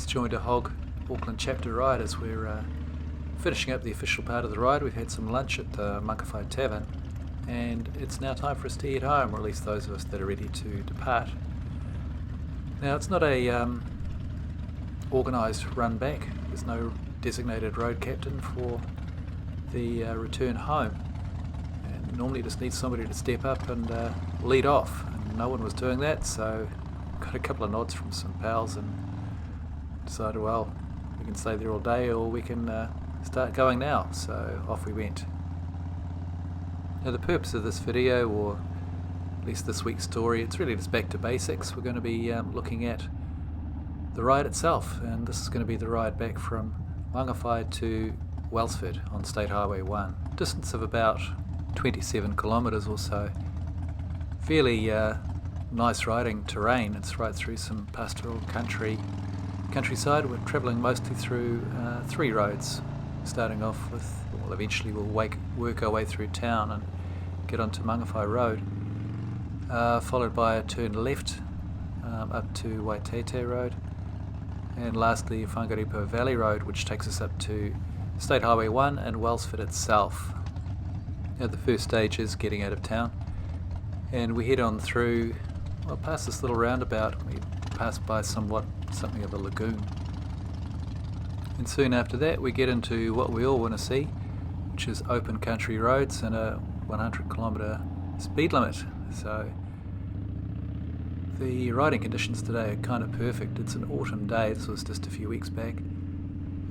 just joined a HOG Auckland Chapter ride as we're finishing up the official part of the ride. We've had some lunch at the Mangawhai Tavern and it's now time for us to head home, or at least those of us that are ready to depart. Now it's not a organised run back. There's no designated road captain for the return home, and normally just needs somebody to step up and lead off, and no one was doing that, so got a couple of nods from some pals and decided, well, we can stay there all day or we can start going now, so off we went. Now the purpose of this video, or at least this week's story, it's really just back to basics. We're going to be looking at the ride itself, and this is going to be the ride back from Mangawhai to Wellsford on State Highway 1. Distance of about 27 kilometres or so. Fairly nice riding terrain. It's right through some pastoral countryside. We're travelling mostly through 3 roads, starting off with, well, eventually we'll work our way through town and get onto Mangawhai Road, followed by a turn left up to Waiteitei Rd, and lastly Whangaripo Valley Rd, which takes us up to State Highway 1 and Wellsford itself. Now the first stage is getting out of town, and we head on through, well, past this little roundabout. We pass by something of a lagoon, and soon after that we get into what we all want to see, which is open country roads and a 100-kilometre speed limit. So the riding conditions today are kind of perfect. It's an autumn day. This was just a few weeks back.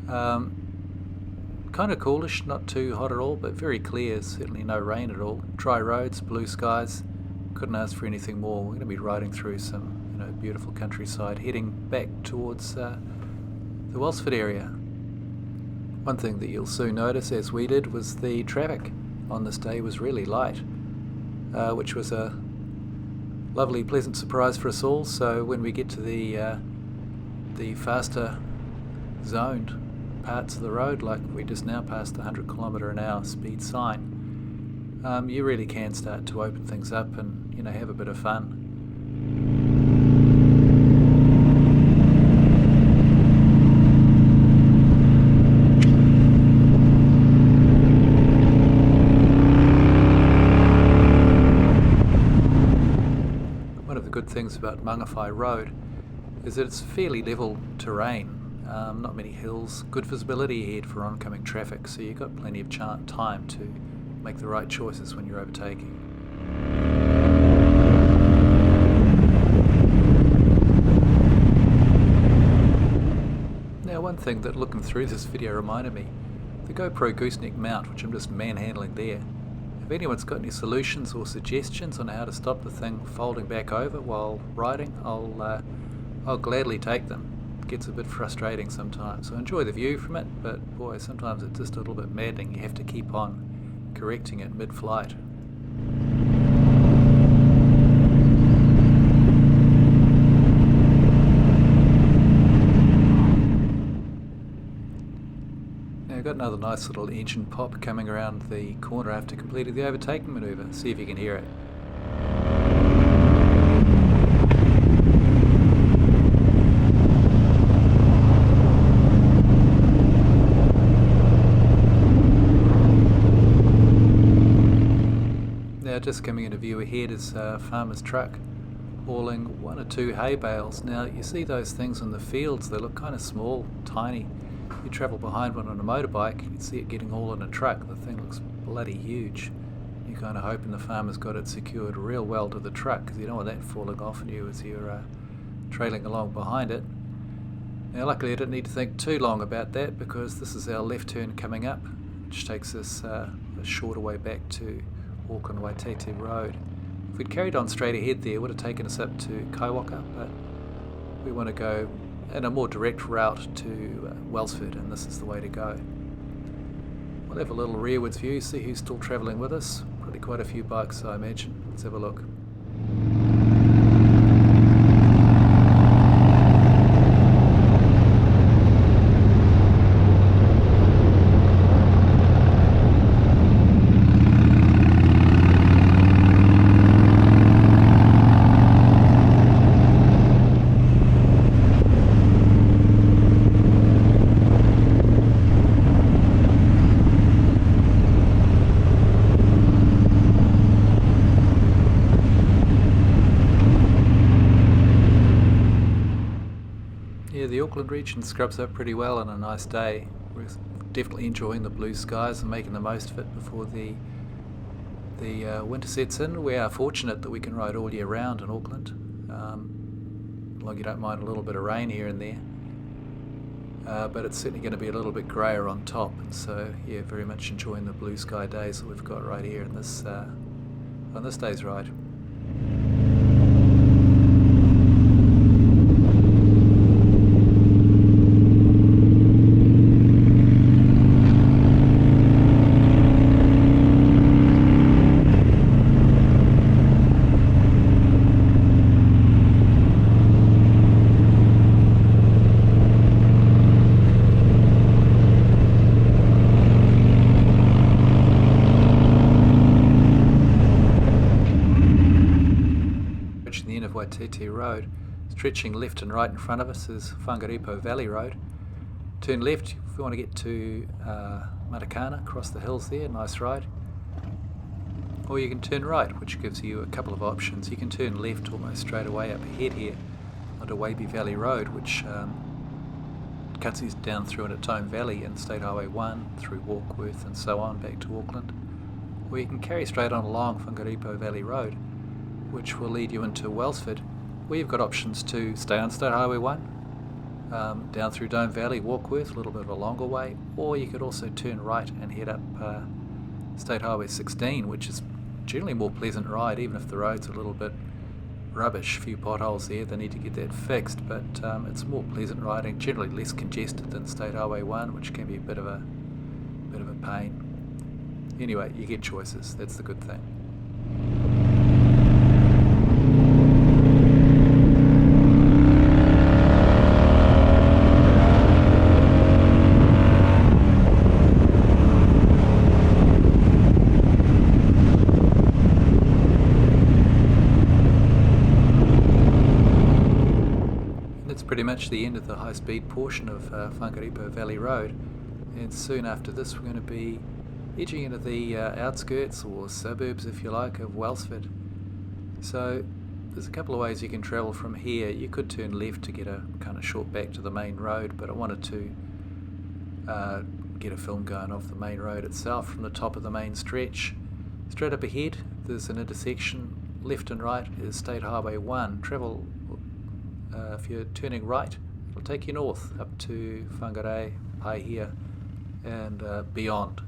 Kind of coolish, not too hot at all, but very clear. Certainly no rain at all. Dry roads, blue skies. Couldn't ask for anything more. We're going to be riding through some, beautiful countryside, heading back towards the Wellsford area. One thing that you'll soon notice, as we did, was the traffic on this day was really light, which was a lovely, pleasant surprise for us all. So when we get to the faster zoned parts of the road, like we just now passed the 100km/h speed sign, you really can start to open things up and have a bit of fun. Good things about Mangawhai Road is that it's fairly level terrain, not many hills, good visibility ahead for oncoming traffic, so you've got plenty of time to make the right choices when you're overtaking. Now one thing that looking through this video reminded me, the GoPro gooseneck mount, which I'm just manhandling there. If anyone's got any solutions or suggestions on how to stop the thing folding back over while riding, I'll gladly take them. It gets a bit frustrating sometimes. I enjoy the view from it, but boy, sometimes it's just a little bit maddening. You have to keep on correcting it mid-flight. Got another nice little engine pop coming around the corner after completing the overtaking manoeuvre. See if you can hear it. Now just coming into view ahead is a farmer's truck hauling 1 or 2 hay bales. Now you see those things in the fields, they look kind of small, tiny. You travel behind one on a motorbike, you see it getting all in a truck. The thing looks bloody huge. You're kind of hoping the farmer's got it secured real well to the truck, because you don't want that falling off on you as you're trailing along behind it. Now luckily I didn't need to think too long about that, because this is our left turn coming up, which takes us a shorter way back to Auckland Waiteitei Rd. If we'd carried on straight ahead there, it would have taken us up to Kaiwaka, but we want to go in a more direct route to Wellsford, and this is the way to go. We'll have a little rearwards view, see who's still travelling with us. Probably quite a few bikes, I imagine. Let's have a look. Auckland region scrubs up pretty well on a nice day. We're definitely enjoying the blue skies and making the most of it before the winter sets in. We are fortunate that we can ride all year round in Auckland, as long as you don't mind a little bit of rain here and there. But it's certainly going to be a little bit grayer on top, and so yeah, very much enjoying the blue sky days that we've got right here in this on this day's ride. The end of Waiteitei Rd, stretching left and right in front of us is Whangaripo Valley Rd. Turn left if we want to get to Matakana, across the hills there, nice ride. Or you can turn right, which gives you a couple of options. You can turn left almost straight away up ahead here onto Waiteitei Valley Rd, which cuts us down through into Tome Valley and State Highway 1 through Warkworth and so on back to Auckland. Or you can carry straight on along Whangaripo Valley Rd, which will lead you into Wellsford, where you've got options to stay on State Highway 1, down through Dome Valley, Warkworth, a little bit of a longer way, or you could also turn right and head up State Highway 16, which is generally a more pleasant ride, even if the road's a little bit rubbish, a few potholes there, they need to get that fixed, but it's more pleasant riding, generally less congested than State Highway 1, which can be a bit of a pain. Anyway, you get choices, that's the good thing. Pretty much the end of the high-speed portion of Whangaripo Valley Rd, and soon after this we're going to be edging into the outskirts or suburbs, if you like, of Wellsford. So there's a couple of ways you can travel from here. You could turn left to get a kind of short back to the main road, but I wanted to get a film going off the main road itself from the top of the main stretch. Straight up ahead there's an intersection, left and right is State Highway 1. Travel if you're turning right, it'll take you north up to Whangarei, Paihia and beyond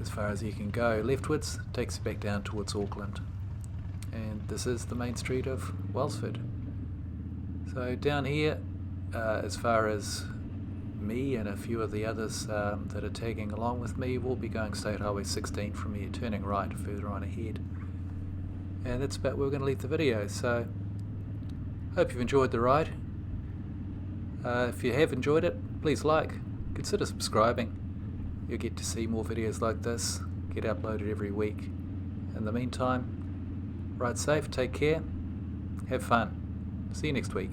as far as you can go. Leftwards takes you back down towards Auckland, and this is the main street of Wellsford. So down here, as far as me and a few of the others that are tagging along with me, we'll be going State Highway 16 from here, turning right further on ahead. And that's about where we're going to leave the video. So hope you've enjoyed the ride. If you have enjoyed it, please consider subscribing. You'll get to see more videos like this, get uploaded every week. In the meantime, ride safe, take care, have fun. See you next week.